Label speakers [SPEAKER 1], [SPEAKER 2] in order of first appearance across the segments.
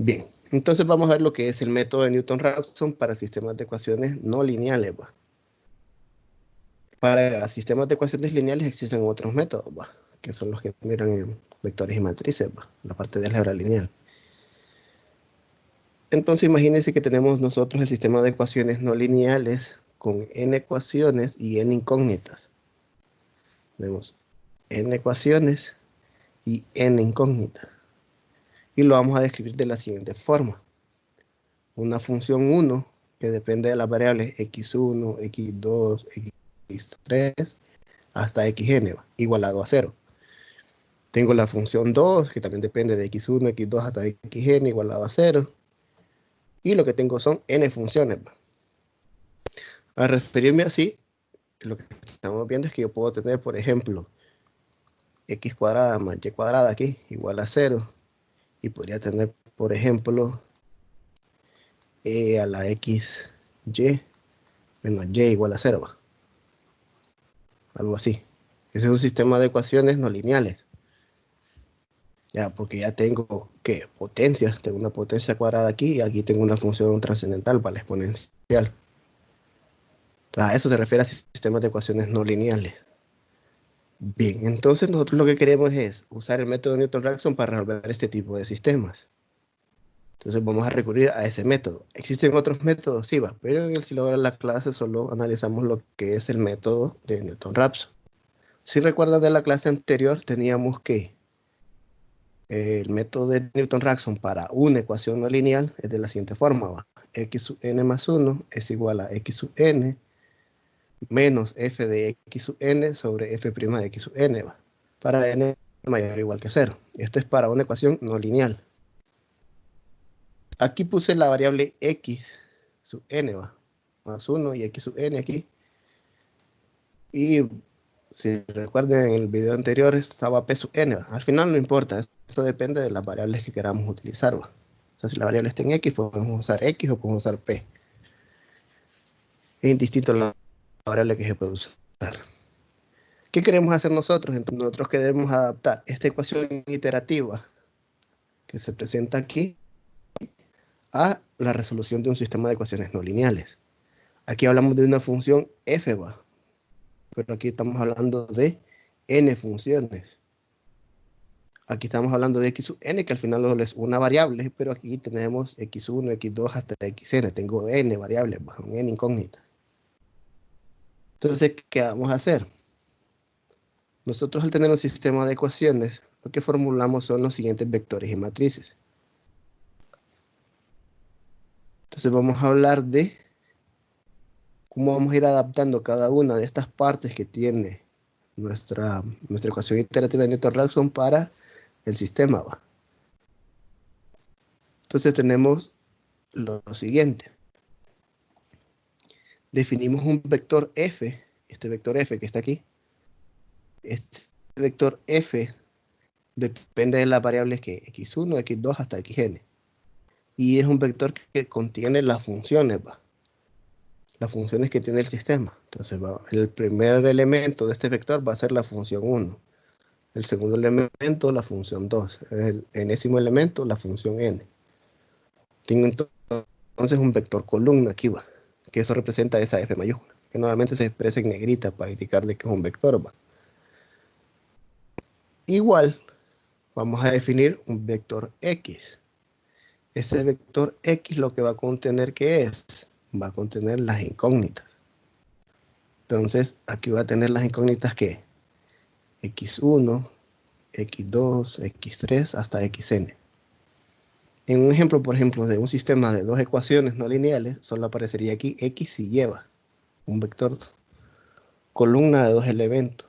[SPEAKER 1] Bien, entonces vamos a ver lo que es el método de Newton-Raphson para sistemas de ecuaciones no lineales, ¿va? Para sistemas de ecuaciones lineales existen otros métodos, ¿va? Que son los que miran en vectores y matrices, ¿va? La parte de álgebra lineal. Entonces imagínense que tenemos nosotros el sistema de ecuaciones no lineales con n ecuaciones y n incógnitas. Tenemos n ecuaciones y n incógnitas. Y lo vamos a describir de la siguiente forma. Una función 1 que depende de las variables x1, x2, x3 hasta xn igualado a 0. Tengo la función 2 que también depende de x1, x2 hasta xn igualado a 0. Y lo que tengo son n funciones. Al referirme así, lo que estamos viendo es que yo puedo tener, por ejemplo, x cuadrada más y cuadrada aquí igual a 0. Y podría tener, por ejemplo, e a la x y menos y igual a 0. Algo así. Ese es un sistema de ecuaciones no lineales. Ya, porque ya tengo, ¿qué? Potencias. Tengo una potencia cuadrada aquí y aquí tengo una función trascendental para la exponencial. A eso se refiere a sistemas de ecuaciones no lineales. Bien, entonces nosotros lo que queremos es usar el método de Newton-Raphson para resolver este tipo de sistemas. Entonces vamos a recurrir a ese método. ¿Existen otros métodos? Sí, va, pero en el si logra la clase solo analizamos lo que es el método de Newton-Raphson. Si recuerdan de la clase anterior, teníamos que el método de Newton-Raphson para una ecuación no lineal es de la siguiente forma, ¿va? X sub n más 1 es igual a x sub n menos f de x sub n sobre f' de x sub n, ¿va? Para n mayor o igual que 0. Esto es para una ecuación no lineal. Aquí puse la variable x sub n, ¿va? Más 1 y x sub n aquí. Y si recuerden en el video anterior estaba p sub n, ¿va? Al final no importa, esto depende de las variables que queramos utilizar, ¿va? O sea, si la variable está en x, podemos usar x o podemos usar p. Es indistinto la variable que se puede usar. ¿Qué queremos hacer nosotros? Entonces nosotros queremos adaptar esta ecuación iterativa que se presenta aquí a la resolución de un sistema de ecuaciones no lineales. Aquí hablamos de una función f, ¿va? Pero aquí estamos hablando de n funciones. Aquí estamos hablando de x sub n, que al final es una variable, pero aquí tenemos x1, x2 hasta xn. Tengo n variables, bajo un n incógnita. Entonces, ¿qué vamos a hacer? Nosotros al tener un sistema de ecuaciones, lo que formulamos son los siguientes vectores y matrices. Entonces vamos a hablar de cómo vamos a ir adaptando cada una de estas partes que tiene nuestra ecuación iterativa de Newton-Raphson para el sistema, ¿va? Entonces tenemos lo siguiente. Definimos un vector f, este vector f que está aquí. Este vector f depende de las variables que x1, x2 hasta xn. Y es un vector que contiene las funciones, ¿va? Las funciones que tiene el sistema. Entonces el primer elemento de este vector va a ser la función 1. El segundo elemento, la función 2. El enésimo elemento, la función n. Tengo entonces un vector columna aquí, ¿va? Que eso representa esa f mayúscula, que normalmente se expresa en negrita para indicar de que es un vector, ¿va? Igual, vamos a definir un vector x. Ese vector x lo que va a contener, ¿qué es? Va a contener las incógnitas. Entonces, aquí va a tener las incógnitas que x1, x2, x3 hasta xn. En un ejemplo, por ejemplo, de un sistema de dos ecuaciones no lineales, solo aparecería aquí x y lleva un vector columna de dos elementos.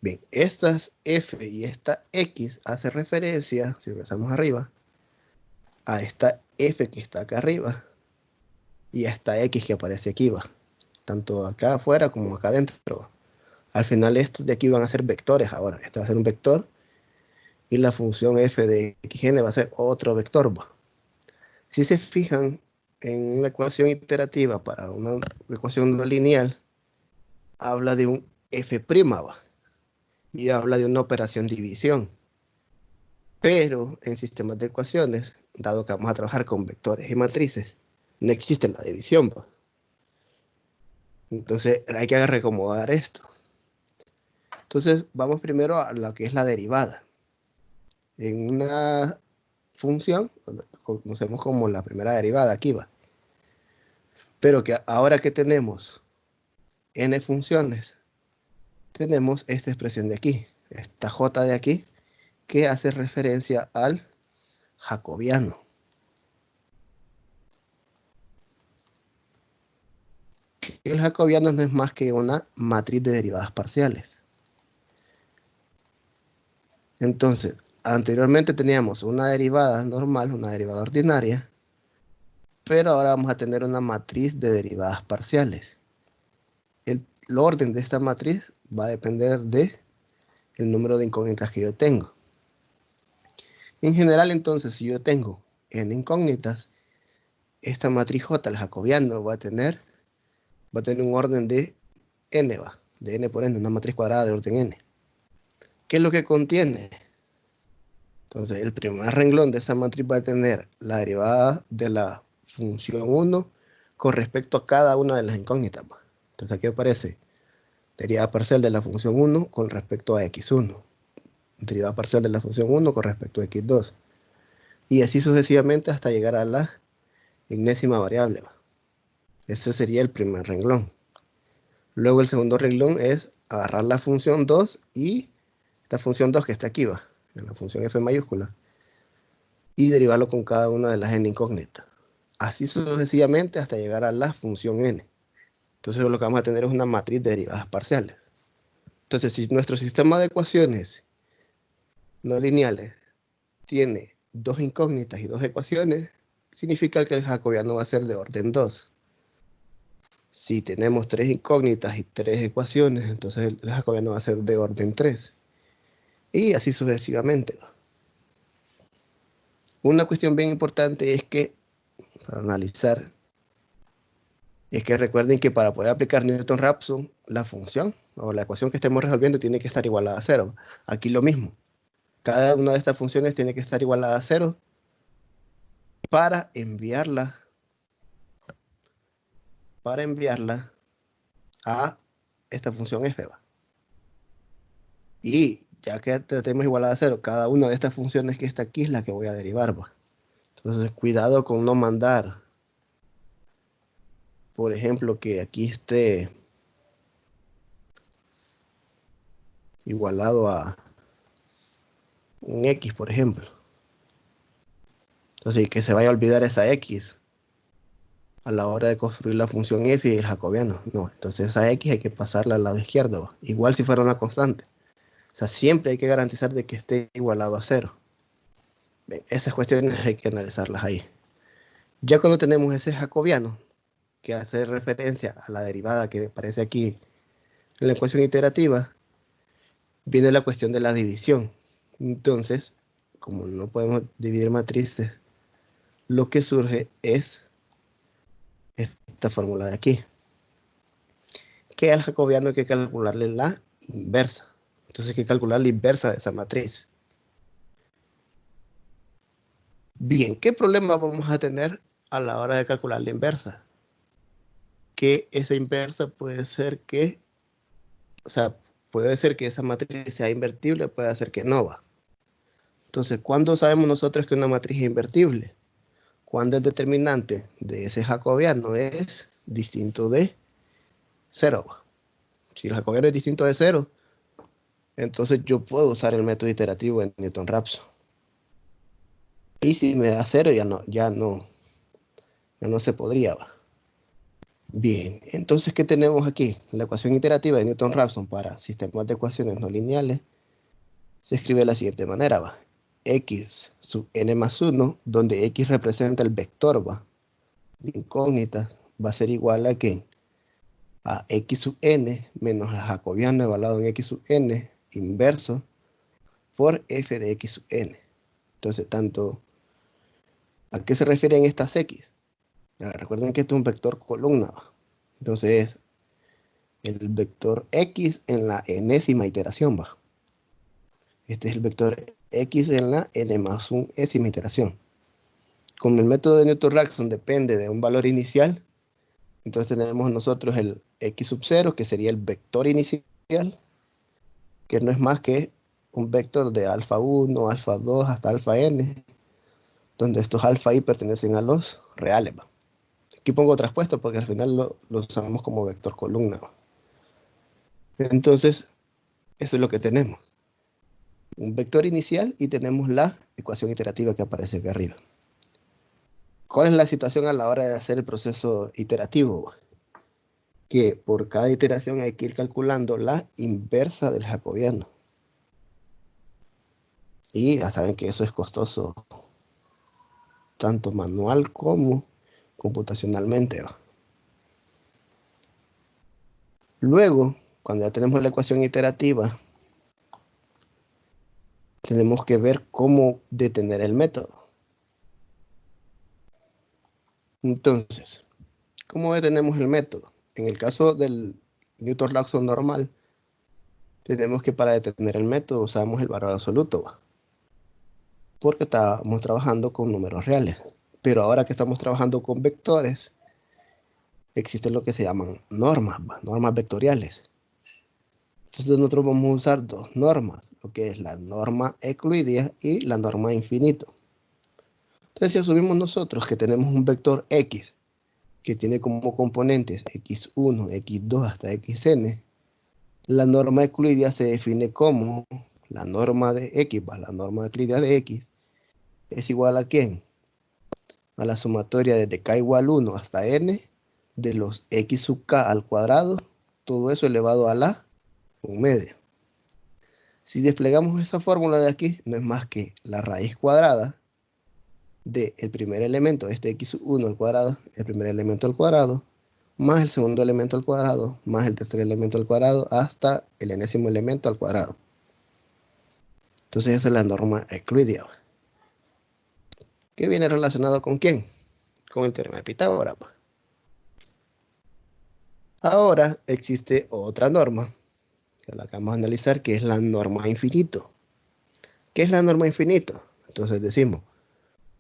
[SPEAKER 1] Bien, estas f y esta x hace referencia, si regresamos arriba, a esta f que está acá arriba y a esta x que aparece aquí, va. Tanto acá afuera como acá adentro. Al final estos de aquí van a ser vectores ahora. Este va a ser un vector y la función f de xn va a ser otro vector, va. Si se fijan en una ecuación iterativa para una ecuación no lineal, habla de un f', ¿va? Y habla de una operación división. Pero en sistemas de ecuaciones, dado que vamos a trabajar con vectores y matrices, no existe la división, pues. Entonces hay que reacomodar esto. Entonces vamos primero a lo que es la derivada. En una función, conocemos como la primera derivada, aquí va. Pero que ahora que tenemos n funciones, tenemos esta expresión de aquí, esta j de aquí, que hace referencia al jacobiano. El jacobiano no es más que una matriz de derivadas parciales. Entonces, anteriormente teníamos una derivada normal, una derivada ordinaria, pero ahora vamos a tener una matriz de derivadas parciales. El orden de esta matriz va a depender del número de incógnitas que yo tengo. En general, entonces, si yo tengo n incógnitas, esta matriz J, el jacobiano, va a tener un orden de n, de n por n, una matriz cuadrada de orden n. ¿Qué es lo que contiene? Entonces, el primer renglón de esa matriz va a tener la derivada de la función 1 con respecto a cada una de las incógnitas. Entonces, aquí aparece derivada parcial de la función 1 con respecto a x1. Derivada parcial de la función 1 con respecto a x2. Y así sucesivamente hasta llegar a la enésima variable. Ese sería el primer renglón. Luego el segundo renglón es agarrar la función 2 y esta función 2 que está aquí, en la función f mayúscula, y derivarlo con cada una de las n incógnitas. Así sucesivamente hasta llegar a la función n. Entonces lo que vamos a tener es una matriz de derivadas parciales. Entonces, si nuestro sistema de ecuaciones no lineales tiene dos incógnitas y dos ecuaciones, significa que el jacobiano va a ser de orden 2. Si tenemos tres incógnitas y tres ecuaciones, entonces el jacobiano va a ser de orden 3. Y así sucesivamente. Una cuestión bien importante es que, para analizar, es que recuerden que para poder aplicar Newton-Raphson, la función o la ecuación que estemos resolviendo tiene que estar igualada a 0. Aquí lo mismo. Cada una de estas funciones tiene que estar igualada a 0 para enviarla a esta función f. Y ya que tenemos igualada a 0, cada una de estas funciones que está aquí es la que voy a derivar. Entonces, cuidado con no mandar, por ejemplo, que aquí esté igualado a un x, por ejemplo. Entonces, que se vaya a olvidar esa x a la hora de construir la función f y el jacobiano. No, entonces esa x hay que pasarla al lado izquierdo, igual si fuera una constante. O sea, siempre hay que garantizar de que esté igualado a 0. Bien, esas cuestiones hay que analizarlas ahí. Ya cuando tenemos ese jacobiano, que hace referencia a la derivada que aparece aquí en la ecuación iterativa, viene la cuestión de la división. Entonces, como no podemos dividir matrices, lo que surge es esta fórmula de aquí. Que al jacobiano hay que calcularle la inversa. Entonces hay que calcular la inversa de esa matriz. Bien, ¿qué problema vamos a tener a la hora de calcular la inversa? Que esa inversa puede ser que, o sea, puede ser que esa matriz sea invertible, puede ser que no va. Entonces, ¿cuándo sabemos nosotros que una matriz es invertible? Cuando el determinante de ese jacobiano es distinto de 0. Si el jacobiano es distinto de 0, entonces yo puedo usar el método iterativo en Newton-Raphson. Y si me da 0, ya no se podría. Bien, entonces, ¿qué tenemos aquí? La ecuación iterativa de Newton-Raphson para sistemas de ecuaciones no lineales se escribe de la siguiente manera, x sub n más 1, donde x representa el vector, de incógnitas, va a ser igual a ¿qué? A x sub n menos el jacobiano evaluado en x sub n inverso por f de x sub n. Entonces, ¿a qué se refieren estas x? Recuerden que esto es un vector columna. Entonces, el vector x en la enésima iteración. Este es el vector X en la n más 1 ésima iteración. Como el método de Newton-Raphson depende de un valor inicial, entonces tenemos nosotros el X sub 0, que sería el vector inicial, que no es más que un vector de alfa 1, alfa 2 hasta alfa n, donde estos alfa i pertenecen a los reales. Aquí pongo traspuesto porque al final lo usamos como vector columna. Entonces, eso es lo que tenemos. Un vector inicial y tenemos la ecuación iterativa que aparece aquí arriba. ¿Cuál es la situación a la hora de hacer el proceso iterativo? Que por cada iteración hay que ir calculando la inversa del jacobiano. Y ya saben que eso es costoso, tanto manual como computacionalmente. Luego, cuando ya tenemos la ecuación iterativa, tenemos que ver cómo detener el método. Entonces, ¿cómo detenemos el método? En el caso del Newton-Raphson normal, tenemos que para detener el método usamos el valor absoluto, porque estamos trabajando con números reales. Pero ahora que estamos trabajando con vectores, existe lo que se llaman normas, normas vectoriales. Entonces nosotros vamos a usar dos normas, lo que es la norma euclidia y la norma infinito. Entonces si asumimos nosotros que tenemos un vector X, que tiene como componentes x1, x2 hasta xn, la norma euclidia se define como la norma de x, la norma euclidia de x, es igual a ¿quién? A la sumatoria desde k igual 1 hasta n de los x sub k al cuadrado, todo eso elevado a la 1 media. Si desplegamos esa fórmula de aquí, no es más que la raíz cuadrada del primer elemento, este x1 al cuadrado, el primer elemento al cuadrado, más el segundo elemento al cuadrado, más el tercer elemento al cuadrado, hasta el enésimo elemento al cuadrado. Entonces esa es la norma euclidia. ¿Qué viene relacionado con quién? Con el teorema de Pitágoras. Ahora existe otra norma, que la acabamos de analizar, que es la norma infinito. ¿Qué es la norma infinito? Entonces decimos,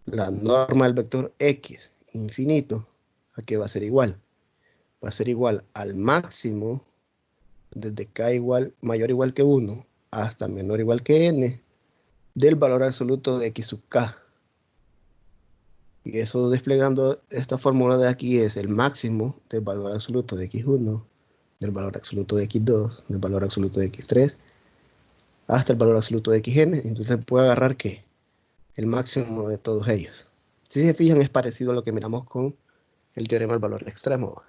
[SPEAKER 1] la norma del vector x infinito, ¿a qué va a ser igual? Va a ser igual al máximo desde k igual, mayor o igual que 1 hasta menor o igual que n del valor absoluto de x sub k. Y eso desplegando esta fórmula de aquí es el máximo del valor absoluto de x1, del valor absoluto de x2, del valor absoluto de x3, hasta el valor absoluto de xn. Entonces puede agarrar que el máximo de todos ellos. Si se fijan, es parecido a lo que miramos con el teorema del valor extremo.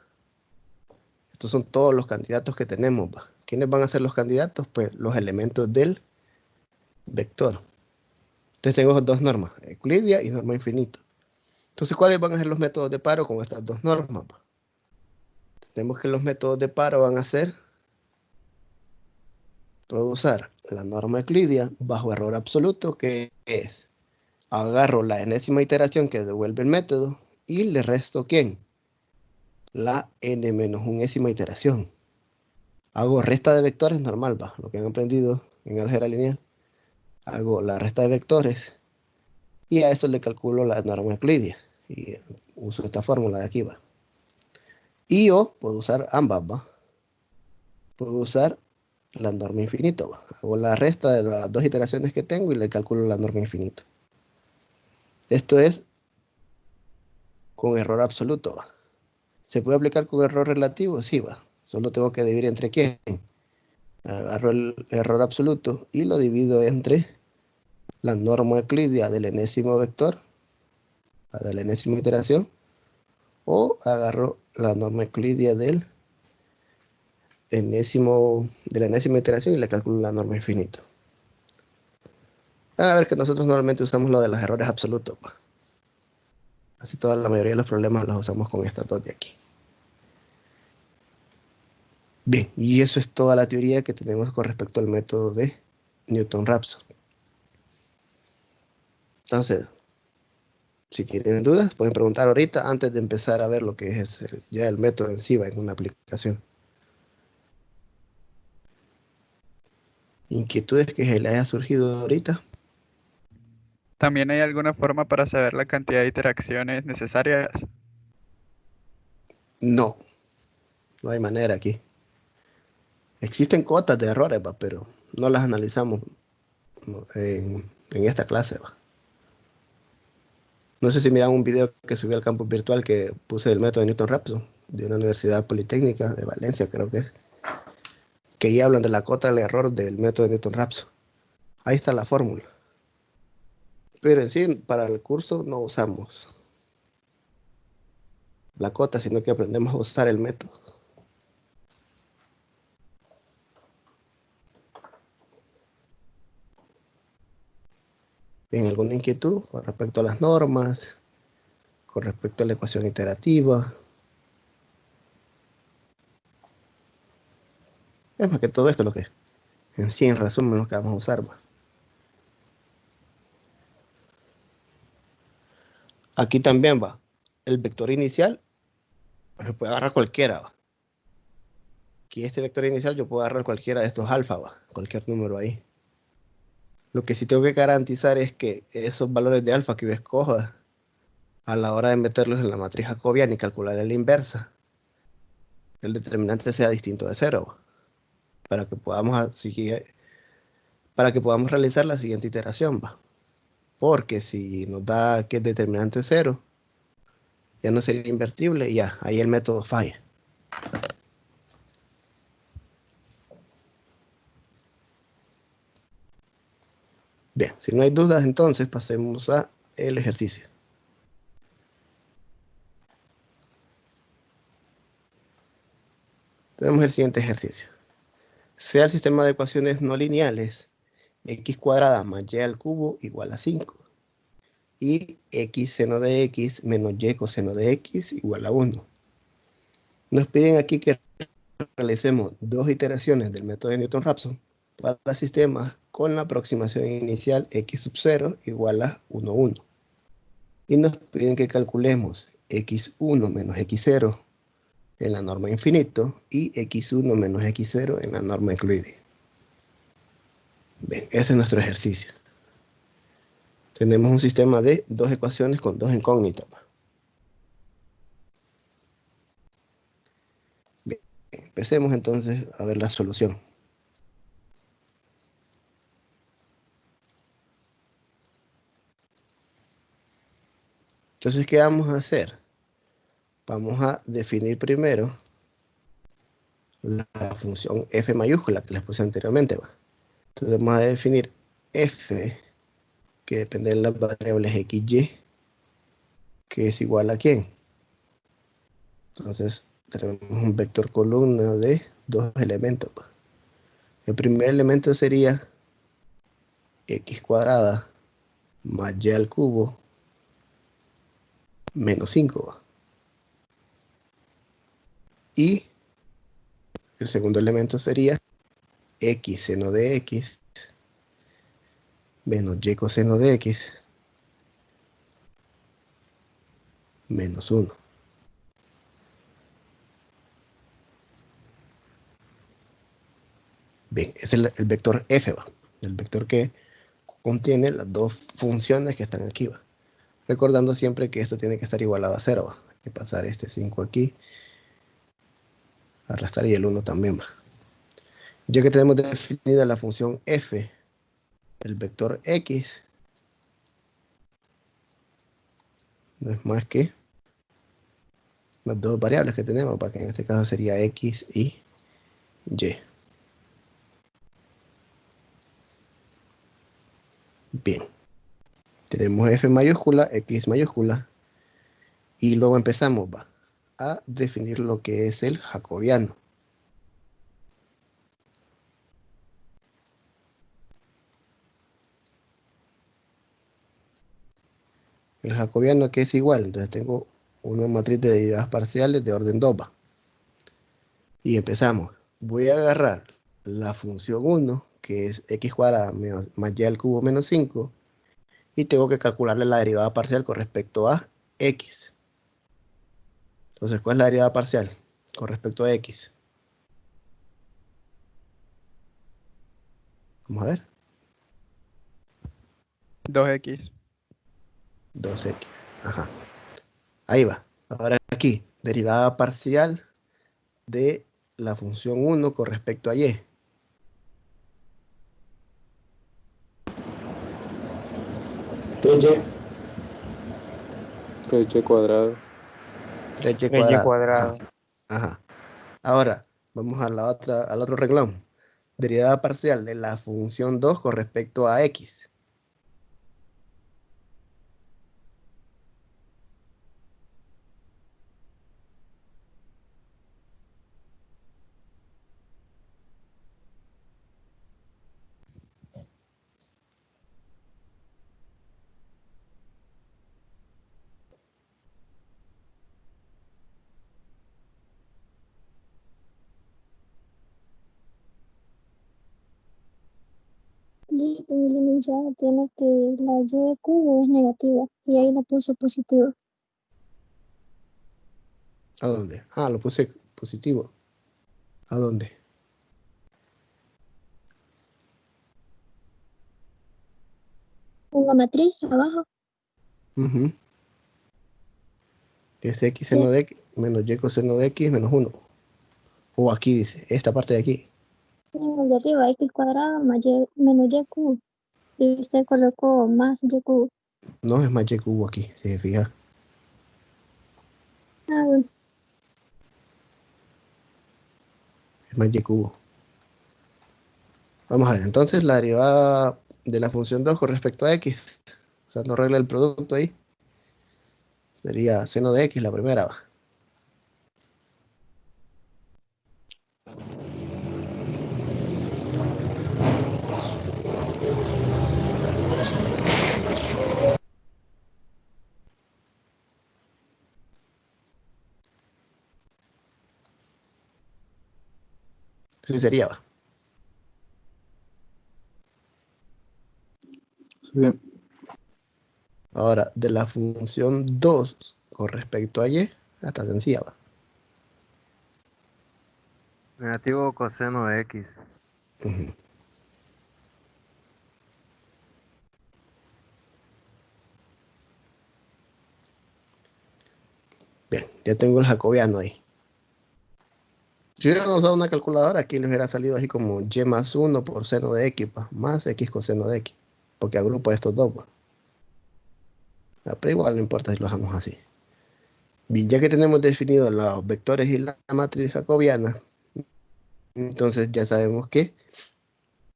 [SPEAKER 1] Estos son todos los candidatos que tenemos. ¿Quiénes van a ser los candidatos? Pues los elementos del vector. Entonces tengo dos normas, euclidia y norma infinito. Entonces, ¿cuáles van a ser los métodos de paro con estas dos normas? Tenemos que los métodos de paro van a ser, puedo usar la norma euclidia bajo error absoluto, que es, agarro la enésima iteración que devuelve el método y le resto, ¿quién? La n menos unésima iteración. Hago resta de vectores normal, lo que han aprendido en álgebra lineal. Hago la resta de vectores y a eso le calculo la norma euclidia. Y uso esta fórmula de aquí, Y yo puedo usar ambas, Puedo usar la norma infinito, Hago la resta de las dos iteraciones que tengo y le calculo la norma infinito. Esto es con error absoluto, ¿Se puede aplicar con error relativo? Sí, Solo tengo que dividir entre quién. Agarro el error absoluto y lo divido entre la norma euclidia del enésimo vector, de la enésima iteración, o agarro la norma euclidia de la enésima iteración y le calculo la norma infinita. A ver que nosotros normalmente usamos lo de los errores absolutos. Así toda la mayoría de los problemas los usamos con estas dos de aquí. Bien, y eso es toda la teoría que tenemos con respecto al método de Newton-Raphson. Entonces, si tienen dudas, pueden preguntar ahorita antes de empezar a ver lo que es ya el método en sí en una aplicación. inquietudes que se le haya surgido ahorita.
[SPEAKER 2] ¿También hay alguna forma para saber la cantidad de interacciones necesarias?
[SPEAKER 1] No, no hay manera aquí. Existen cotas de errores, ¿va? Pero no las analizamos, ¿no? en esta clase, ¿va? No sé si miran un video que subí al campus virtual que puse el método de Newton-Raphson de una universidad politécnica de Valencia, creo que ahí hablan de la cota del error del método de Newton-Raphson. Ahí está la fórmula. Pero en sí, para el curso no usamos la cota, sino que aprendemos a usar el método. ¿Tienen alguna inquietud con respecto a las normas, con respecto a la ecuación iterativa? Es más que todo esto lo que en sí, en resumen, lo que vamos a usar, ¿va? Aquí también va. El vector inicial se puede agarrar cualquiera, ¿va? Aquí este vector inicial yo puedo agarrar cualquiera de estos alfa, ¿va? Cualquier número ahí. Lo que sí tengo que garantizar es que esos valores de alfa que yo escoja a la hora de meterlos en la matriz jacobiana y calcular la inversa, el determinante sea distinto de cero, ¿va? Para que podamos seguir, para que podamos realizar la siguiente iteración, ¿va? Porque si nos da que el determinante es cero, ya no sería invertible y ya, ahí el método falla. Bien, si no hay dudas, entonces pasemos a el ejercicio. Tenemos el siguiente ejercicio. Sea el sistema de ecuaciones no lineales x cuadrada más y al cubo igual a 5 y x seno de x menos y coseno de x igual a 1. Nos piden aquí que realicemos dos iteraciones del método de Newton-Raphson para sistemas con la aproximación inicial x sub 0 igual a 1, 1. Y nos piden que calculemos x1 menos x0 en la norma infinito y x1 menos x0 en la norma euclidia. Bien, ese es nuestro ejercicio. Tenemos un sistema de dos ecuaciones con dos incógnitas. Bien, empecemos entonces a ver la solución. Entonces, ¿qué vamos a hacer? Vamos a definir primero la función f mayúscula que les puse anteriormente. Entonces vamos a definir f, que depende de las variables x, y, que es igual a ¿quién? Entonces tenemos un vector columna de dos elementos. El primer elemento sería x cuadrada más y al cubo menos 5. Y el segundo elemento sería x seno de x menos y coseno de x menos 1. Bien, ese es el vector f, ¿va? El vector que contiene las dos funciones que están aquí, ¿va? Recordando siempre que esto tiene que estar igualado a 0, ¿va? Hay que pasar este 5 aquí, arrastrar y el 1 también, ¿va? Ya que tenemos definida la función f, el vector x no es más que las dos variables que tenemos, para que en este caso sería x y y. Bien, tenemos f mayúscula, x mayúscula, y luego empezamos, ¿va? A definir lo que es el jacobiano. El jacobiano que es igual, entonces tengo una matriz de derivadas parciales de orden 2, ¿va? Y empezamos. Voy a agarrar la función 1, que es x cuadrada más y al cubo menos 5, y tengo que calcularle la derivada parcial con respecto a x. Entonces, ¿cuál es la derivada parcial con respecto a x? Vamos a ver.
[SPEAKER 2] 2x.
[SPEAKER 1] 2x. Ajá. Ahí va. Ahora aquí, derivada parcial de la función 1 con respecto a y.
[SPEAKER 3] 3y.
[SPEAKER 4] 3y cuadrado.
[SPEAKER 1] 3y
[SPEAKER 2] 3y
[SPEAKER 1] cuadrado.
[SPEAKER 2] cuadrado.
[SPEAKER 1] Ajá. Ajá. Ahora, vamos a al otro renglón. Derivada parcial de la función 2 con respecto a x.
[SPEAKER 5] Listo, Dylan, ya tiene que la y cubo es negativa y ahí la puso positiva.
[SPEAKER 1] ¿A dónde? Ah, lo puse positivo. ¿A dónde?
[SPEAKER 5] Una matriz abajo.
[SPEAKER 1] Ujú. Es x
[SPEAKER 5] Sí,
[SPEAKER 1] seno de x menos y coseno de x menos 1. O aquí dice, esta parte de aquí.
[SPEAKER 5] en el de arriba x cuadrado más y menos y cubo. Y usted colocó más y cubo.
[SPEAKER 1] No, es más y cubo aquí, si se fija.
[SPEAKER 5] Ah, bueno,
[SPEAKER 1] Es más y cubo. Vamos a ver, entonces la derivada de la función 2 con respecto a x, usando regla del producto ahí, sería seno de x la primera. Va. Sí sería. Va.
[SPEAKER 4] Sí.
[SPEAKER 1] Ahora, de la función 2 con respecto a y, está sencilla. Va.
[SPEAKER 6] Negativo coseno de x.
[SPEAKER 1] Ujú. Bien, ya tengo el jacobiano ahí. Si hubiéramos usado una calculadora, aquí les hubiera salido así como y más 1 por seno de x, pa, más x coseno de x, porque agrupa estos dos. Pa. Pero igual no importa si lo dejamos así. Bien, ya que tenemos definidos los vectores y la matriz jacobiana, entonces ya sabemos que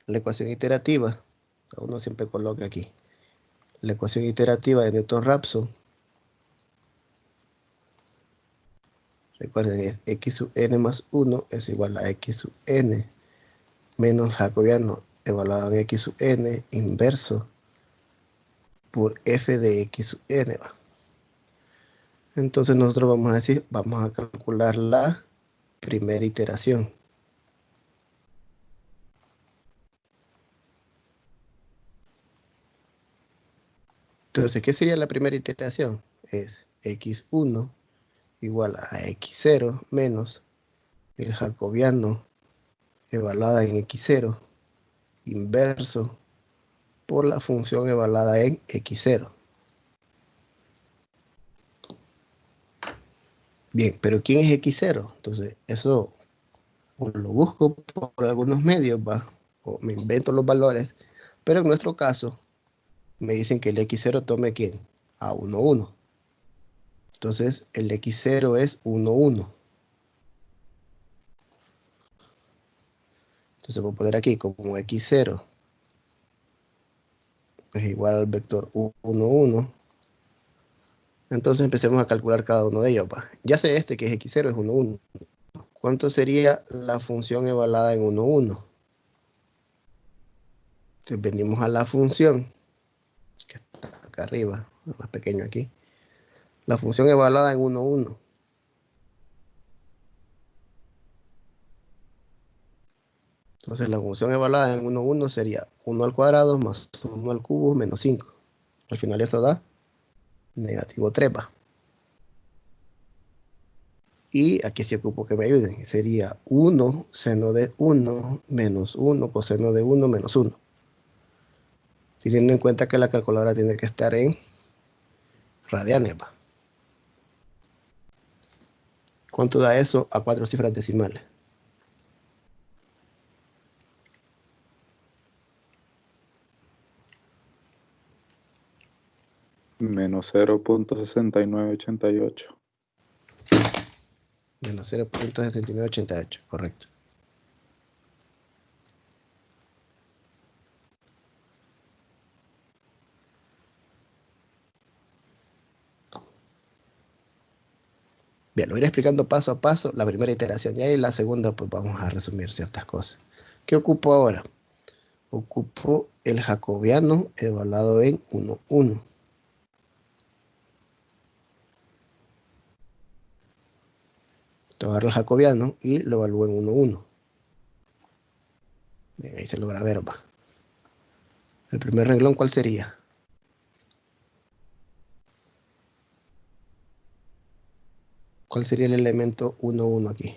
[SPEAKER 1] la ecuación iterativa, uno siempre coloca aquí, la ecuación iterativa de Newton-Raphson, recuerden, es x sub n más 1 es igual a x sub n menos jacobiano evaluado en x sub n inverso por f de x sub n. Va. Entonces nosotros vamos a decir, vamos a calcular la primera iteración. Entonces, ¿qué sería la primera iteración? Es x1 igual a x0 menos el jacobiano evaluada en x0 inverso por la función evaluada en x0. Bien, pero ¿quién es x0? Entonces, eso o lo busco por algunos medios, ¿va? O me invento los valores, pero en nuestro caso me dicen que el x0 tome ¿quién? A 1, 1. Entonces, el x0 es 1, 1. Entonces, voy a poner aquí como x0 es igual al vector 1, 1. Entonces empecemos a calcular cada uno de ellos. Va. Ya sé este que es x0 es 1, 1. ¿Cuánto sería la función evaluada en 1, 1? Entonces venimos a la función, que está acá arriba, más pequeño aquí. La función evaluada en 1, 1. Entonces la función evaluada en 1, 1 sería 1 al cuadrado más 1 al cubo menos 5. Al final eso da negativo 3. Va. Y aquí sí ocupo que me ayuden. Sería 1 seno de 1 menos 1 coseno de 1 menos 1. Teniendo en cuenta que la calculadora tiene que estar en radianes, ¿va? ¿Cuánto da eso a 4 cifras decimales?
[SPEAKER 4] Menos 0.6988.
[SPEAKER 1] Menos 0.6988, correcto. Bien, lo iré explicando paso a paso, la primera iteración ya y la segunda pues vamos a resumir ciertas cosas. ¿Qué ocupo ahora? Ocupo el jacobiano evaluado en 1, 1. Agarro el jacobiano y lo evalúo en 1, 1. Bien, ahí se logra ver, va. El primer renglón, ¿cuál sería? ¿Cuál sería el elemento 1, 1 aquí?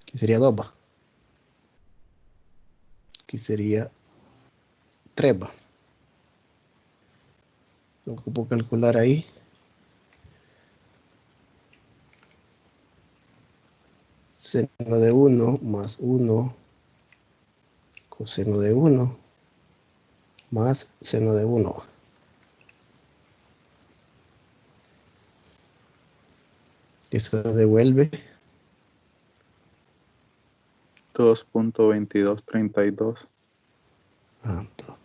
[SPEAKER 1] Aquí sería 2, va. Aquí sería 3, va. Ocupo calcular ahí. Seno de 1 más 1 coseno de 1 más seno de 1. Eso devuelve
[SPEAKER 4] 2.2232.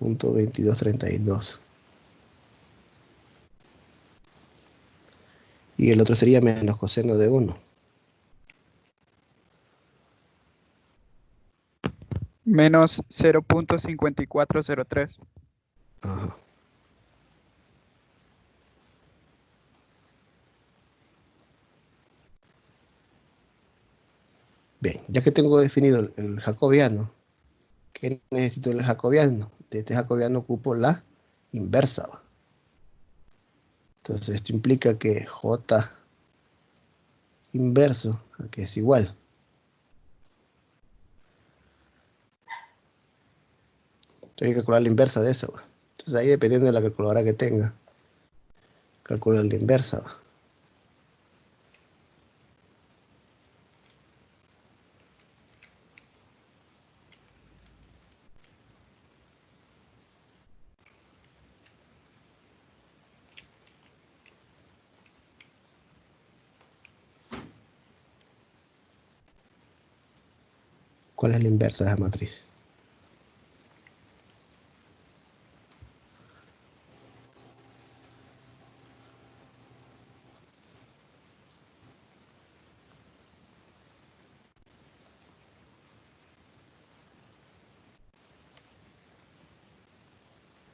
[SPEAKER 1] 2.2232. Y el otro sería menos coseno de 1.
[SPEAKER 2] Menos 0.5403.
[SPEAKER 1] Ajá. Bien, ya que tengo definido el jacobiano, ¿qué necesito del jacobiano? De este jacobiano ocupo la inversa, ¿va? Entonces esto implica que J inverso, que es igual. Tengo que calcular la inversa de eso, ¿va? Entonces ahí dependiendo de la calculadora que tenga, calculo la inversa, ¿va? ¿Cuál es la inversa de esa matriz?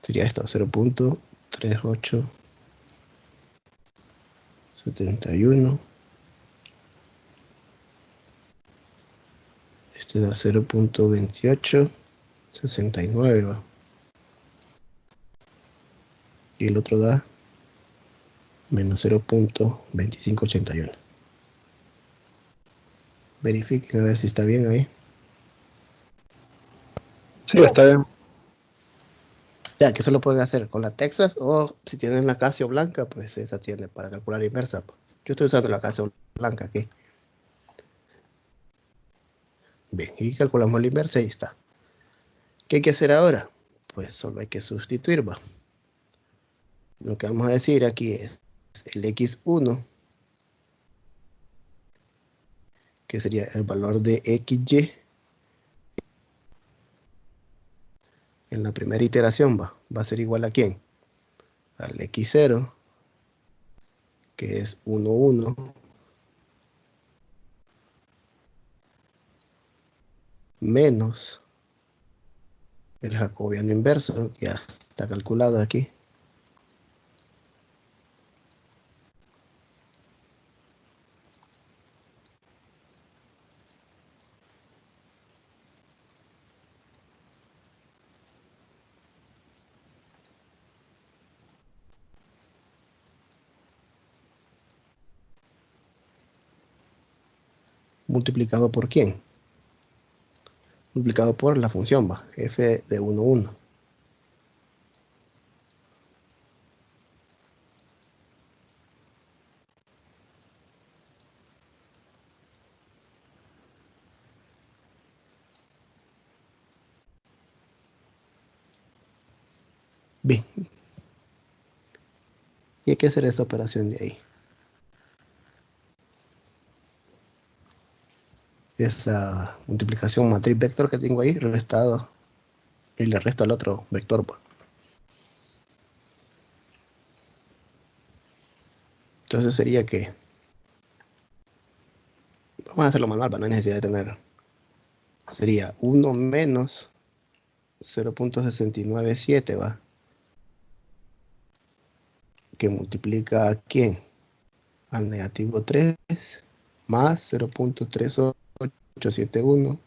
[SPEAKER 1] Sería esto, 0.3871. Este da 0.2869, ¿va? Y el otro da menos 0.2581. Verifiquen a ver si está bien ahí.
[SPEAKER 3] Sí, está bien.
[SPEAKER 1] Ya, que eso lo pueden hacer con la Texas o si tienen la Casio blanca, pues esa tiene para calcular inversa, pues. Yo estoy usando la Casio blanca aquí. Bien, y calculamos la inversa y está. ¿Qué hay que hacer ahora? Pues solo hay que sustituir, va. Lo que vamos a decir aquí es el x1, que sería el valor de xy en la primera iteración, va a ser igual a ¿quién? Al x0, que es 1, 1, menos el jacobiano inverso, que ya está calculado aquí. multiplicado por ¿quién? Multiplicado por la función, va, f de 1, 1. Bien. Y hay que hacer esta operación de ahí. Esa multiplicación matriz vector que tengo ahí, restado, y le resto al otro vector, pues. Entonces sería que, vamos a hacerlo manual, no hay necesidad de tener, sería 1 menos 0.697, va, que multiplica a ¿quién? Al negativo 3 más 0.3871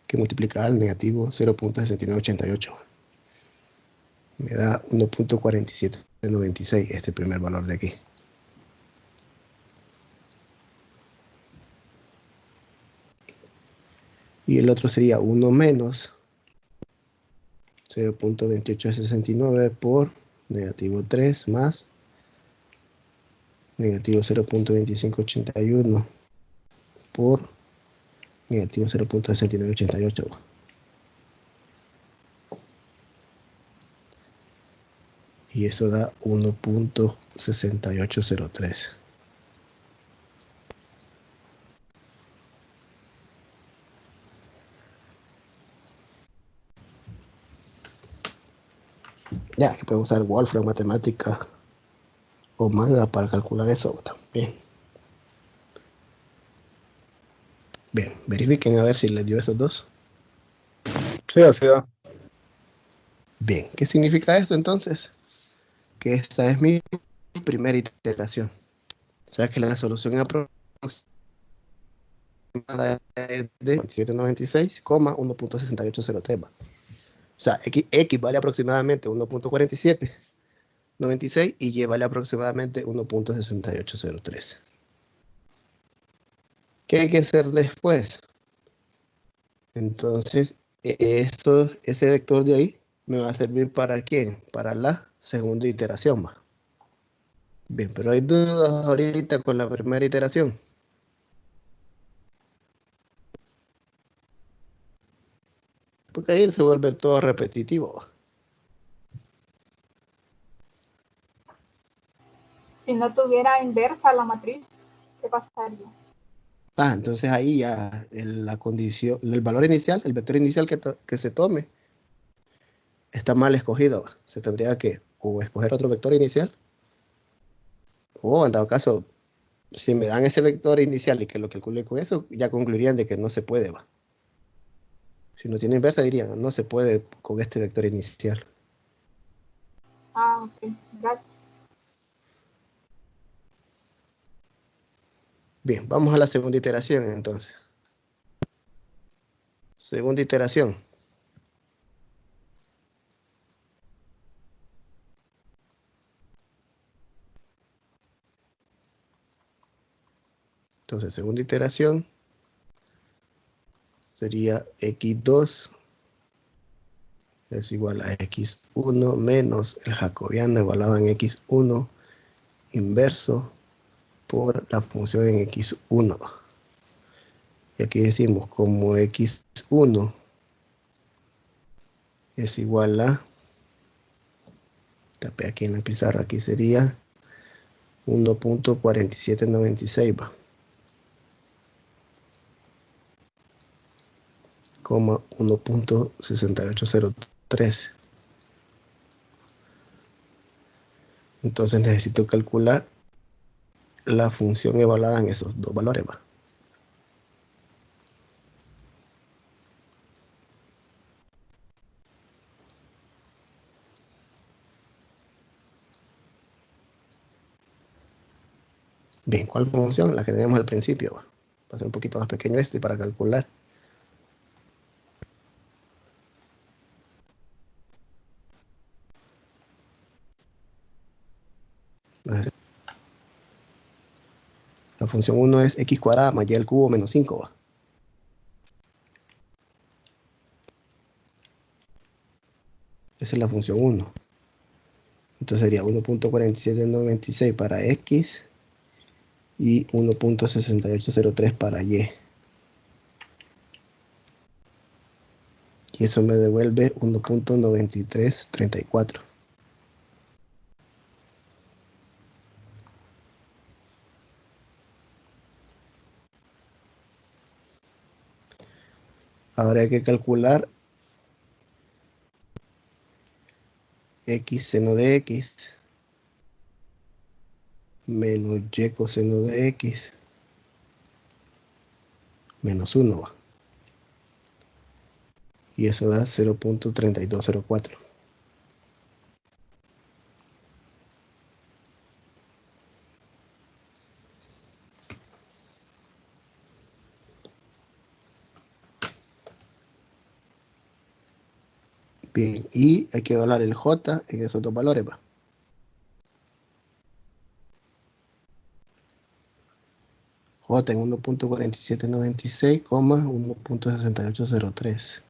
[SPEAKER 1] que multiplica al negativo 0.6988. Me da 1.4796 este primer valor de aquí. Y el otro sería 1 menos 0.2869 por negativo 3 más negativo 0.2581 por negativo 0.6988. Y eso da 1.6803. Ya, que podemos usar Wolfram, matemática o Manga para calcular eso también. Bien, verifiquen a ver si les dio esos dos.
[SPEAKER 4] Sí, así da.
[SPEAKER 1] Bien, ¿qué significa esto entonces? Que esta es mi primera iteración. O sea que la solución aproximada es de 2796,1.6803. O sea, X vale aproximadamente 1.4796 y Y vale aproximadamente 1.6803. ¿Qué hay que hacer después? Entonces, ese vector de ahí me va a servir ¿para quién? Para la segunda iteración. ¿Va? Bien, pero hay dudas ahorita con la primera iteración. Porque ahí se vuelve todo repetitivo. ¿Va?
[SPEAKER 7] Si no tuviera inversa la matriz, ¿qué pasaría?
[SPEAKER 1] Entonces ahí ya la condición, el valor inicial, el vector inicial que se tome, está mal escogido. ¿Va? Se tendría que o escoger otro vector inicial, o en dado caso, si me dan ese vector inicial y que lo calcule con eso, ya concluirían de que no se puede. ¿Va? Si no tiene inversa, dirían, no se puede con este vector inicial.
[SPEAKER 7] Ah, ok, gracias.
[SPEAKER 1] Bien, vamos a la segunda iteración entonces. Segunda iteración. Entonces, segunda iteración sería x2 es igual a x1 menos el jacobiano igualado en x1 inverso por la función en x1. Y aquí decimos como x1 es igual a, tapé aquí en la pizarra, aquí sería 1.4796, va, coma 1.6803. Entonces necesito calcular la función evaluada en esos dos valores, va. Bien, ¿cuál función? La que teníamos al principio, va. Va a ser un poquito más pequeño este para calcular. La función 1 es x cuadrada más y al cubo menos 5, ¿va? Esa es la función 1. Entonces sería 1.4796 para x y 1.6803 para y. Y eso me devuelve 1.9334. Ahora hay que calcular x seno de x menos y coseno de x menos 1, ¿va? Y eso da 0.3204. Bien, y hay que evaluar el j en esos dos valores, ¿va? J en 1.4796, 1.6803.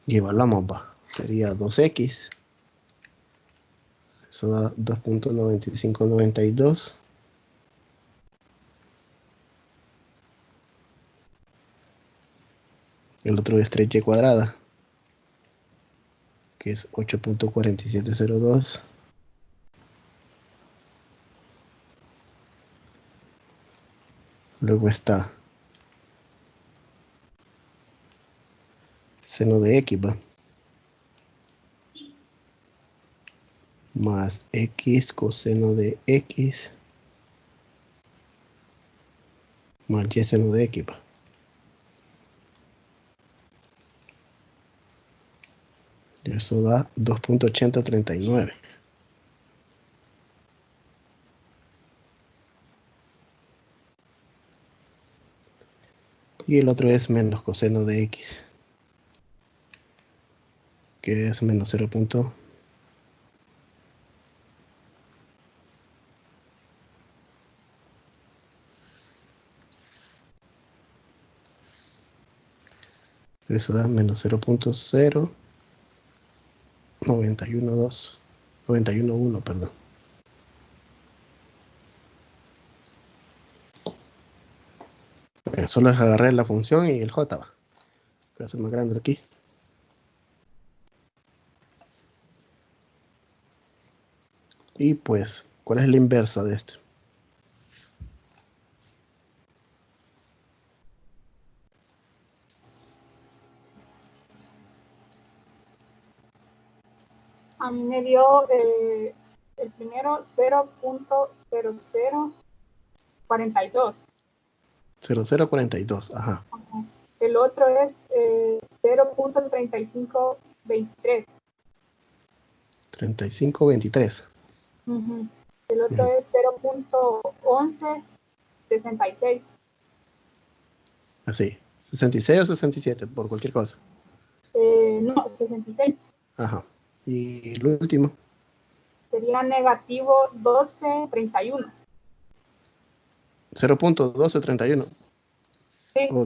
[SPEAKER 1] Y evaluamos, va. Sería 2x. Eso da 2.9592. El otro es 3y cuadrada, que es 8.4702. Luego está seno de x, ¿va? Más x coseno de x más y seno de x, ¿va? Y eso da 2.8039. Y el otro es menos coseno de x, que es menos 0. Eso da menos 0.0912. 91.1, perdón. Solo les agarré la función y el j, va. Voy a hacer más grande aquí. Y pues, ¿cuál es la inversa de este?
[SPEAKER 7] A mí me dio el primero 0.0042.
[SPEAKER 1] 0042, ajá.
[SPEAKER 7] El otro es 0.3523.
[SPEAKER 1] 3523.
[SPEAKER 7] El otro es 0.1166.
[SPEAKER 1] Así. 66 o 67, por cualquier cosa.
[SPEAKER 7] No, 66.
[SPEAKER 1] Ajá. Y el último.
[SPEAKER 7] Sería negativo 1231.
[SPEAKER 1] 0.1231.
[SPEAKER 7] Sí.
[SPEAKER 1] O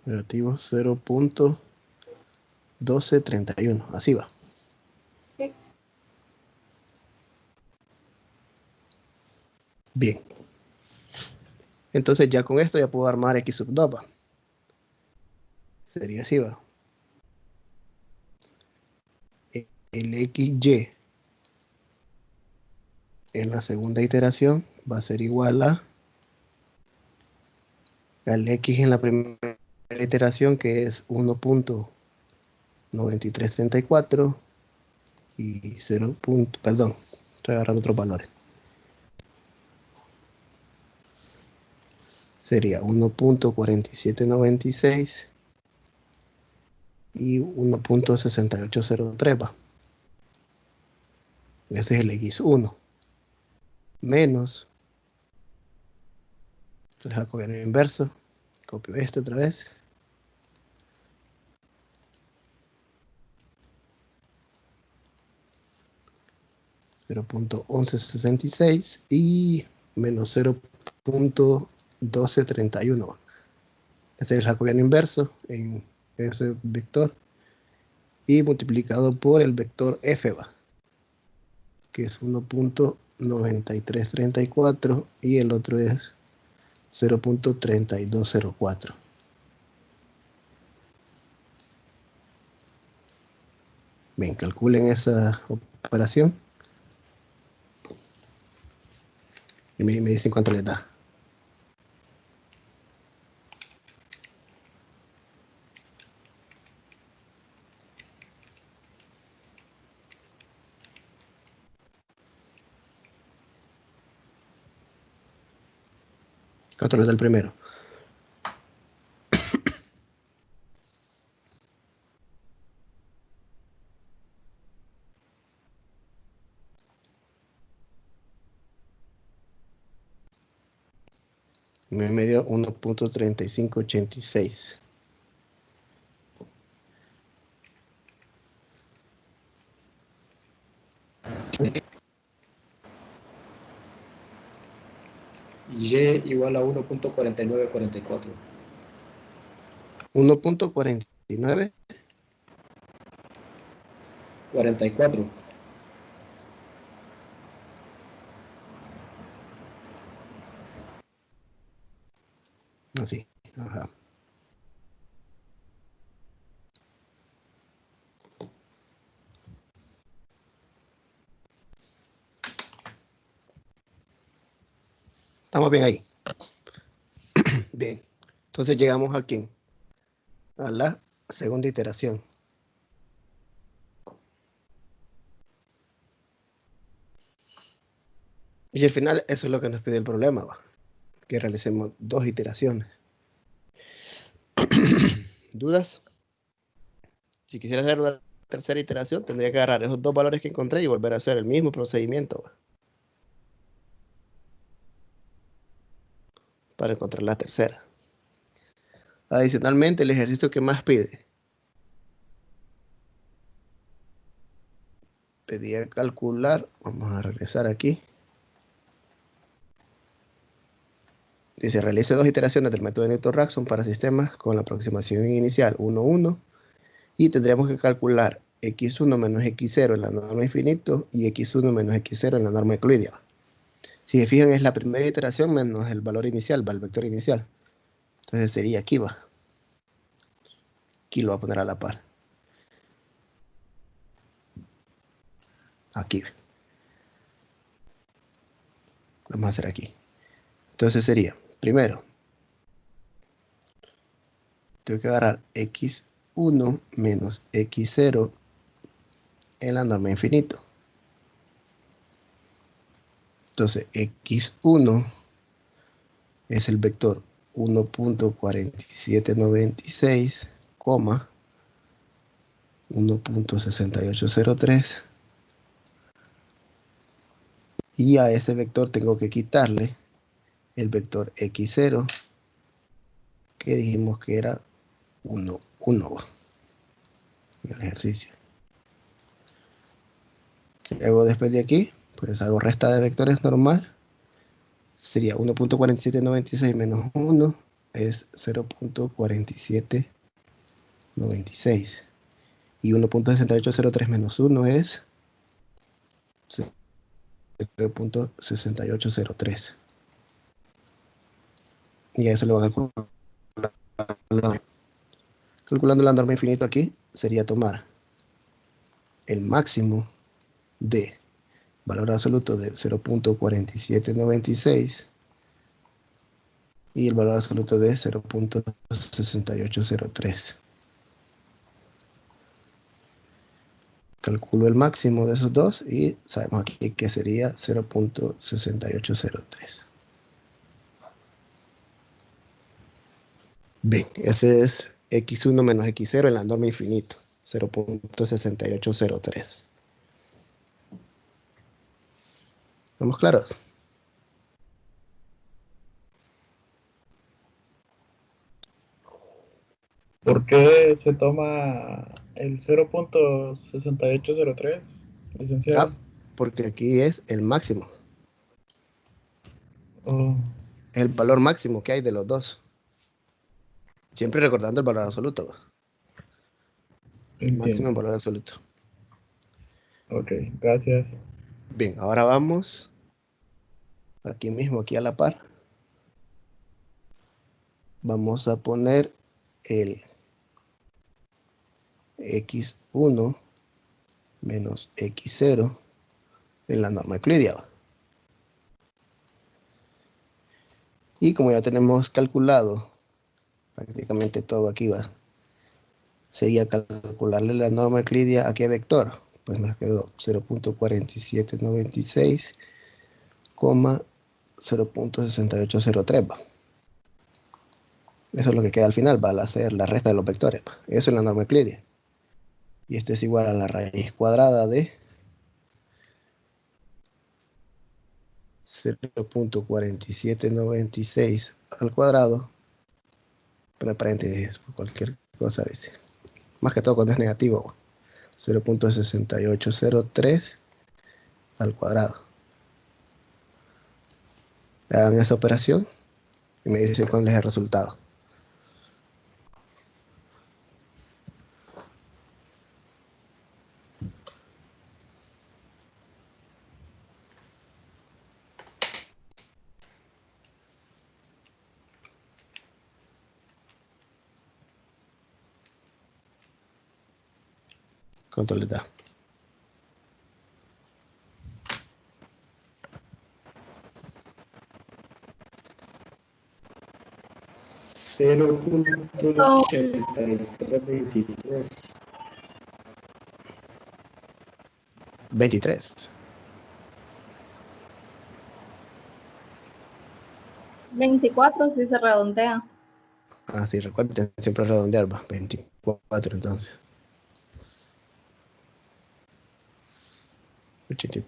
[SPEAKER 1] negativo 0.1231. Así va.
[SPEAKER 7] Sí.
[SPEAKER 1] Bien. Entonces ya con esto ya puedo armar x sub 2, va. Sería así, va. El xy en la segunda iteración va a ser igual al x en la primera iteración, que es 1.9334 y 0. Perdón, estoy agarrando otros valores. Sería 1.4796 y 1.6803, va. Ese es el x1. Menos, les voy a copiar el inverso, copio este otra vez. 0.1166 y menos 0.1231. Ese es el jacobiano inverso en ese vector y multiplicado por el vector f, que es 1.9334 y el otro es 0.3204. Bien, calculen esa operación y me dicen cuánto les da. ¿Cuánto les da el primero? Me dio 1.3586.
[SPEAKER 3] Y igual a 1.4944.
[SPEAKER 1] 1.49.
[SPEAKER 3] 44.
[SPEAKER 1] Así. Ajá. Estamos bien ahí. Bien. Entonces llegamos aquí a la segunda iteración. Y al final eso es lo que nos pide el problema, que realicemos dos iteraciones. ¿Dudas? Si quisiera hacer una tercera iteración, tendría que agarrar esos dos valores que encontré y volver a hacer el mismo procedimiento para encontrar la tercera. Adicionalmente, el ejercicio que más pide. Pedía calcular, vamos a regresar aquí. Dice, realice dos iteraciones del método de Newton-Raphson para sistemas con la aproximación inicial 1,1 y tendríamos que calcular x1 menos x0 en la norma infinito y x1 menos x0 en la norma euclidiana. Si se fijan, es la primera iteración menos el valor inicial, el vector inicial. Entonces sería aquí, Aquí lo voy a poner a la par. Aquí. Vamos a hacer aquí. Entonces sería, primero, tengo que agarrar x1 menos x0 en la norma infinito. Entonces, x1 es el vector 1.4796, 1.6803. Y a ese vector tengo que quitarle el vector x0, que dijimos que era 1, 1 en el ejercicio. ¿Qué hago después de aquí? Pues hago resta de vectores normal. Sería 1.4796 menos 1 es 0.4796. Y 1.6803 menos 1 es 0.6803. Y a eso lo van a calcular. Calculando la norma infinita aquí, sería tomar el máximo de valor absoluto de 0.4796 y el valor absoluto de 0.6803. Calculo el máximo de esos dos y sabemos aquí que sería 0.6803. Bien, ese es x1 menos x0 en la norma infinito, 0.6803. ¿Estamos claros?
[SPEAKER 8] ¿Por qué se toma el 0.6803, licenciado?
[SPEAKER 1] porque aquí es el máximo.
[SPEAKER 8] Oh,
[SPEAKER 1] El valor máximo que hay de los dos. Siempre recordando el valor absoluto. El máximo en
[SPEAKER 8] entiendo.
[SPEAKER 1] valor absoluto.
[SPEAKER 8] Ok, gracias.
[SPEAKER 1] Bien, ahora vamos aquí mismo, aquí a la par. Vamos a poner el x1 menos x0 en la norma euclidia. Y como ya tenemos calculado prácticamente todo aquí va, sería calcularle la norma euclidia a qué vector. Pues nos quedó 0.4796, 0.6803 va. Eso es lo que queda al final, va a hacer la resta de los vectores. Va. Eso es la norma euclidia. Y esto es igual a la raíz cuadrada de 0.4796 al cuadrado, entre paréntesis, por cualquier cosa dice. Más que todo cuando es negativo, 0.6803 al cuadrado. Hagan esa operación y me dicen cuál es el resultado. Control de
[SPEAKER 3] 0.8323.
[SPEAKER 1] 23.
[SPEAKER 7] 24 si se redondea.
[SPEAKER 1] Ah, sí, recuerden siempre redondear, va. 24 entonces. 83,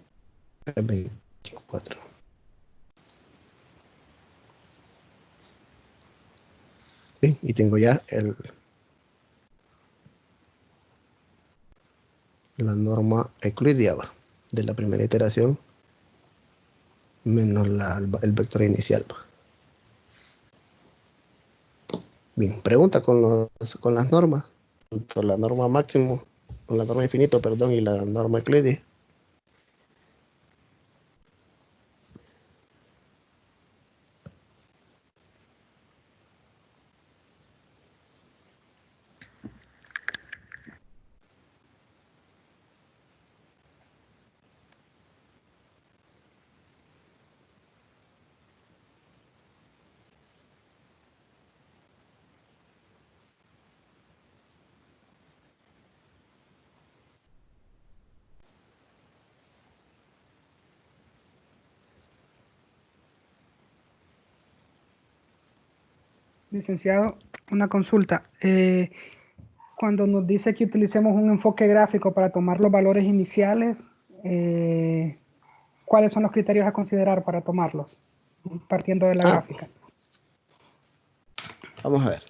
[SPEAKER 1] 24. Bien, y tengo ya la norma euclidia va, de la primera iteración menos el vector inicial. Va. Bien, pregunta con las normas, tanto la norma máximo, la norma infinito, perdón, y la norma euclidia.
[SPEAKER 9] Licenciado, una consulta. Cuando nos dice que utilicemos un enfoque gráfico para tomar los valores iniciales, ¿cuáles son los criterios a considerar para tomarlos, partiendo de la gráfica?
[SPEAKER 1] Vamos a ver.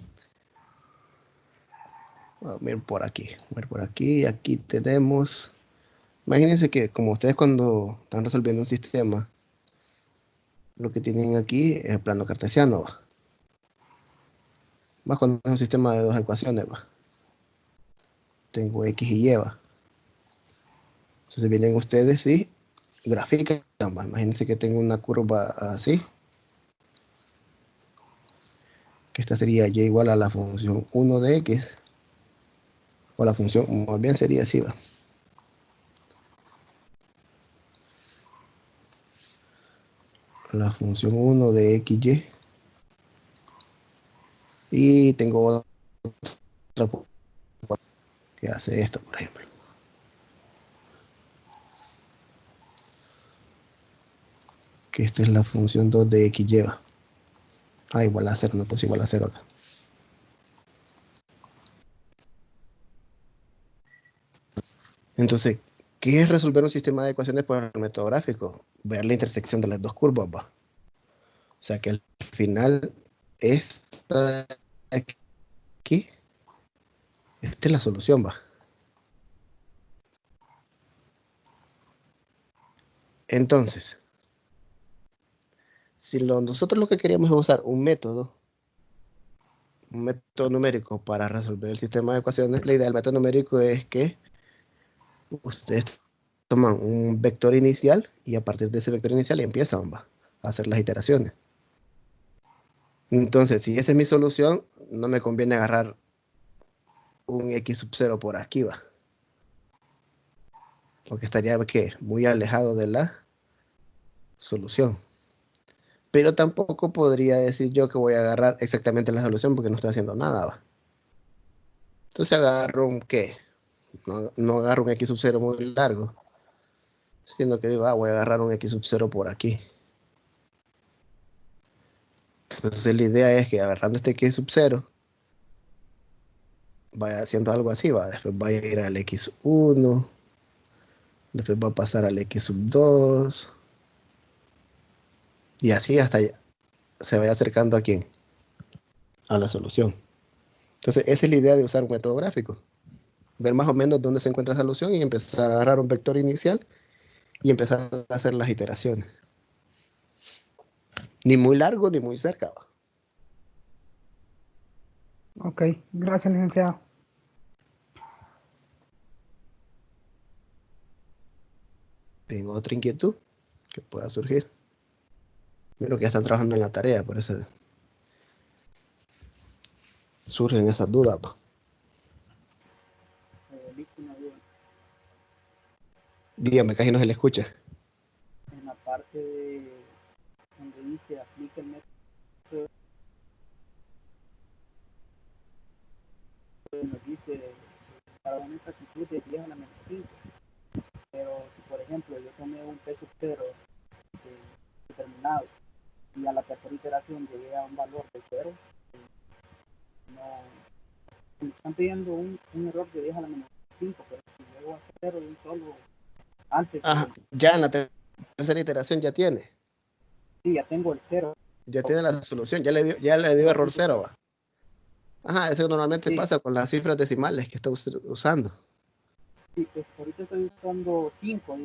[SPEAKER 1] Vamos a ver por aquí. Aquí tenemos. Imagínense que como ustedes cuando están resolviendo un sistema, lo que tienen aquí es el plano cartesiano. ¿Va? Más cuando es un sistema de dos ecuaciones. ¿Va? Tengo X y Y. ¿Va? Entonces vienen ustedes y grafican. ¿Va? Imagínense que tengo una curva así. Que esta sería Y igual a la función 1 de X. O la función, más bien sería así. ¿Va? La función 1 de XY. Y tengo otra que hace esto, por ejemplo. Que esta es la función 2 de XY. Igual a 0, no puse igual a 0 acá. Entonces, ¿qué es resolver un sistema de ecuaciones por el método gráfico? Ver la intersección de las dos curvas, va. O sea que al final, esta aquí, esta es la solución, va. Entonces, si nosotros lo que queríamos es usar un método numérico para resolver el sistema de ecuaciones, la idea del método numérico es que ustedes toman un vector inicial y a partir de ese vector inicial empiezan a hacer las iteraciones. Entonces, si esa es mi solución, no me conviene agarrar un x sub 0 por aquí, va. Porque estaría, ¿qué? Muy alejado de la solución. Pero tampoco podría decir yo que voy a agarrar exactamente la solución porque no estoy haciendo nada, va. Entonces agarro un ¿qué? No agarro un x sub 0 muy largo, sino que digo, voy a agarrar un x sub 0 por aquí. Entonces la idea es que agarrando este x sub 0, vaya haciendo algo así, va. Después va a ir al x1, después va a pasar al x sub 2, y así hasta se vaya acercando a quién, a la solución. Entonces esa es la idea de usar un método gráfico. Ver más o menos dónde se encuentra esa solución y empezar a agarrar un vector inicial y empezar a hacer las iteraciones. Ni muy largo ni muy cerca, va.
[SPEAKER 9] Ok, gracias, licenciado.
[SPEAKER 1] Bien, otra inquietud que pueda surgir. Miro que ya están trabajando en la tarea, por eso surgen esas dudas, va. Dígame, casi no se le escucha.
[SPEAKER 10] En la parte de donde dice aplica el método, nos dice para una exactitud de 10 a la menos 5. Pero si por ejemplo yo tomé un peso cero determinado y a la tercera iteración llegué a un valor de 0, no me están pidiendo un error de 10 a la menos 5, pero si llego a 0 de un solo antes.
[SPEAKER 1] Ajá, ya en la tercera iteración ya tiene.
[SPEAKER 10] Sí, ya tengo el 0.
[SPEAKER 1] Ya tiene la solución, ya le dio error 0, va. Ajá, eso normalmente pasa con las cifras decimales que está usando.
[SPEAKER 10] Sí, pues ahorita estoy usando 5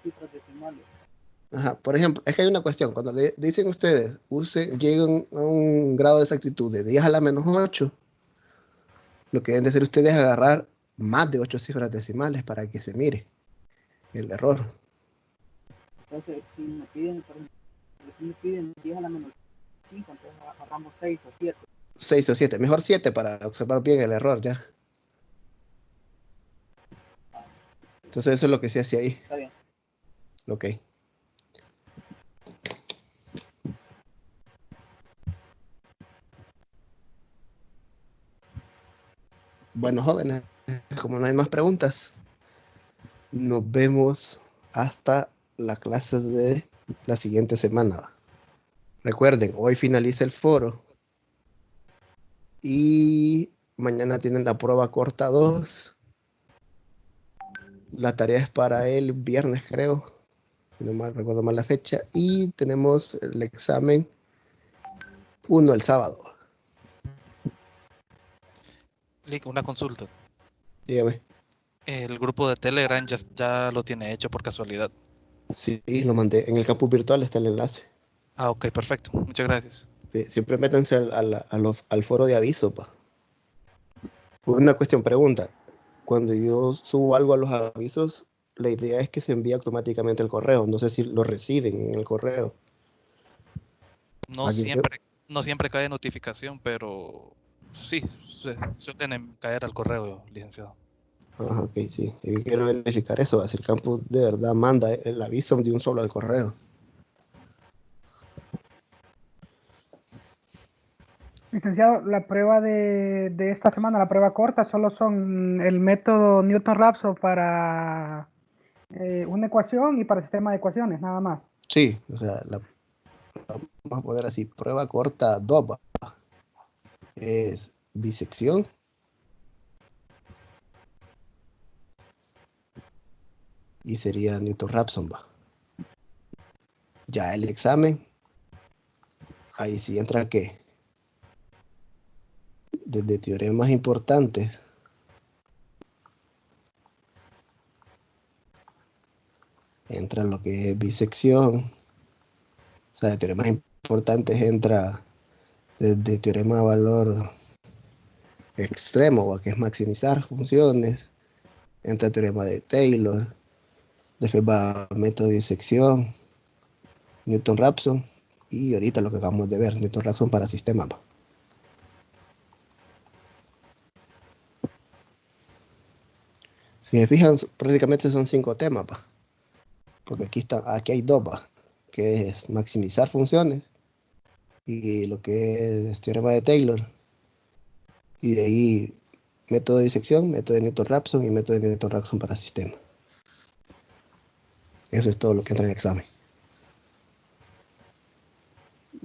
[SPEAKER 10] cifras decimales.
[SPEAKER 1] Ajá, por ejemplo, es que hay una cuestión, cuando le dicen ustedes, lleguen a un grado de exactitud de 10 a la menos 8, lo que deben de hacer ustedes es agarrar más de 8 cifras decimales para que se mire el error.
[SPEAKER 10] Entonces, si me piden, por ejemplo, si me piden 10 a la menos 5, entonces agarramos 6 o 7.
[SPEAKER 1] 6 o 7, mejor 7 para observar bien el error ya. Entonces eso es lo que se hace ahí.
[SPEAKER 10] Está bien.
[SPEAKER 1] Ok. Bueno, jóvenes, como no hay más preguntas, nos vemos hasta la clase de la siguiente semana. Recuerden, hoy finaliza el foro y mañana tienen la prueba corta 2. La tarea es para el viernes, creo, si no mal recuerdo mal la fecha, y tenemos el examen 1 el sábado.
[SPEAKER 11] Lick, una consulta.
[SPEAKER 1] Dígame.
[SPEAKER 11] El grupo de Telegram ya lo tiene hecho por casualidad.
[SPEAKER 1] Sí, lo mandé. En el campus virtual está el enlace.
[SPEAKER 11] Ah, ok, perfecto. Muchas gracias.
[SPEAKER 1] Sí, siempre métanse al foro de aviso, pa. Una cuestión, pregunta. Cuando yo subo algo a los avisos, la idea es que se envíe automáticamente el correo. No sé si lo reciben en el correo.
[SPEAKER 11] No siempre cae notificación, pero sí, suelen caer al correo, licenciado.
[SPEAKER 1] Ah, ok, sí. Yo quiero verificar eso. Si el campus de verdad manda el aviso de un solo al correo.
[SPEAKER 9] Licenciado, la prueba de esta semana, la prueba corta, solo son el método Newton-Raphson para una ecuación y para el sistema de ecuaciones, nada más.
[SPEAKER 1] Sí, o sea, vamos a poner así, prueba corta 2, es bisección. Y sería Newton-Raphson, va. Ya el examen, ahí sí entra ¿qué? Desde teoremas importantes entra lo que es bisección. O sea, de teoremas importantes entra desde teorema de valor extremo, que es maximizar funciones, entra teorema de Taylor, después va método de disección, Newton-Raphson, y ahorita lo que acabamos de ver, Newton-Raphson para sistemas. Si se fijan, prácticamente son 5 temas, porque aquí hay 2, que es maximizar funciones, y lo que es teorema de Taylor, y de ahí método de disección, método de Newton-Raphson y método de Newton-Raphson para sistemas. Eso es todo lo que entra en el examen.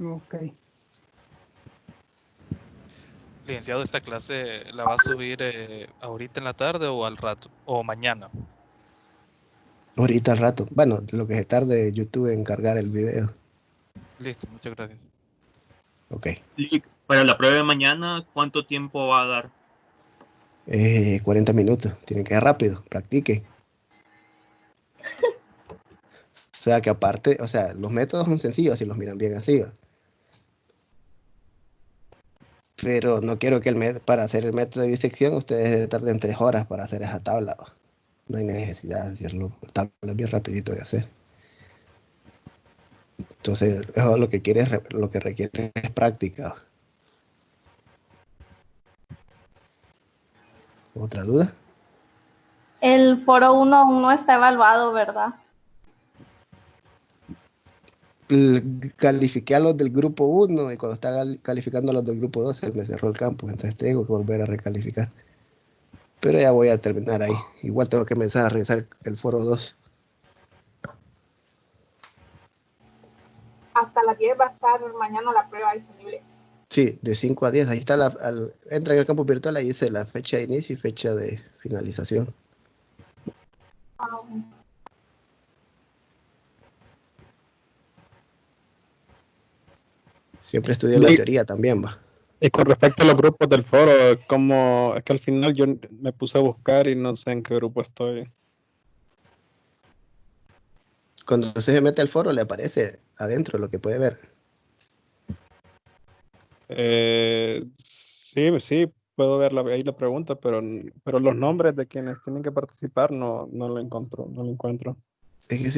[SPEAKER 9] Ok.
[SPEAKER 11] Licenciado, ¿esta clase la va a subir ahorita en la tarde o al rato? ¿O mañana?
[SPEAKER 1] Ahorita al rato. Bueno, lo que se tarde YouTube en cargar el video.
[SPEAKER 11] Listo, muchas gracias.
[SPEAKER 1] Ok.
[SPEAKER 12] Y para la prueba de mañana, ¿cuánto tiempo va a dar?
[SPEAKER 1] 40 minutos. Tienen que ir rápido. Practiquen. O sea que aparte, o sea, los métodos son sencillos si los miran bien así. Pero no quiero que para hacer el método de disección ustedes tarden 3 horas para hacer esa tabla. No hay necesidad de hacerlo. La tabla es bien rapidito de hacer. Entonces, eso lo que requiere es práctica. ¿Otra duda?
[SPEAKER 7] El foro 1 aún no está evaluado, ¿verdad?
[SPEAKER 1] Califiqué a los del grupo 1 y cuando estaba calificando a los del grupo 2 se me cerró el campo, entonces tengo que volver a recalificar. Pero ya voy a terminar ahí. Igual tengo que empezar a revisar el foro 2.
[SPEAKER 7] Hasta las 10 va a estar mañana la prueba disponible.
[SPEAKER 1] Sí, de 5 a 10. Ahí está entra en el campo virtual, ahí dice la fecha de inicio y fecha de finalización. Siempre estudio la teoría también, va.
[SPEAKER 4] Y con respecto a los grupos del foro, como es que al final yo me puse a buscar y no sé en qué grupo estoy.
[SPEAKER 1] Cuando usted se mete al foro le aparece adentro lo que puede ver.
[SPEAKER 4] Sí, puedo ver ahí la pregunta, pero los nombres de quienes tienen que participar no lo encuentro.
[SPEAKER 1] Es que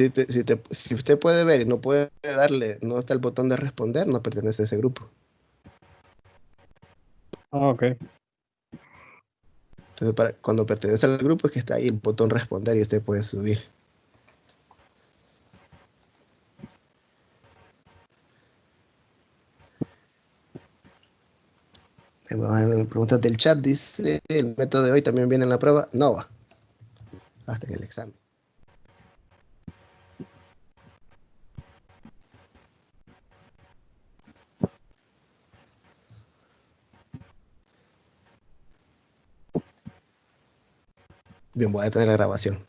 [SPEAKER 1] si usted puede ver y no puede darle, no está el botón de responder, no pertenece a ese grupo.
[SPEAKER 4] Ah, ok.
[SPEAKER 1] Entonces, cuando pertenece al grupo es que está ahí el botón responder y usted puede subir. Preguntas del chat, dice, el método de hoy también viene en la prueba. No va, hasta en el examen. Bien, voy a detener la grabación.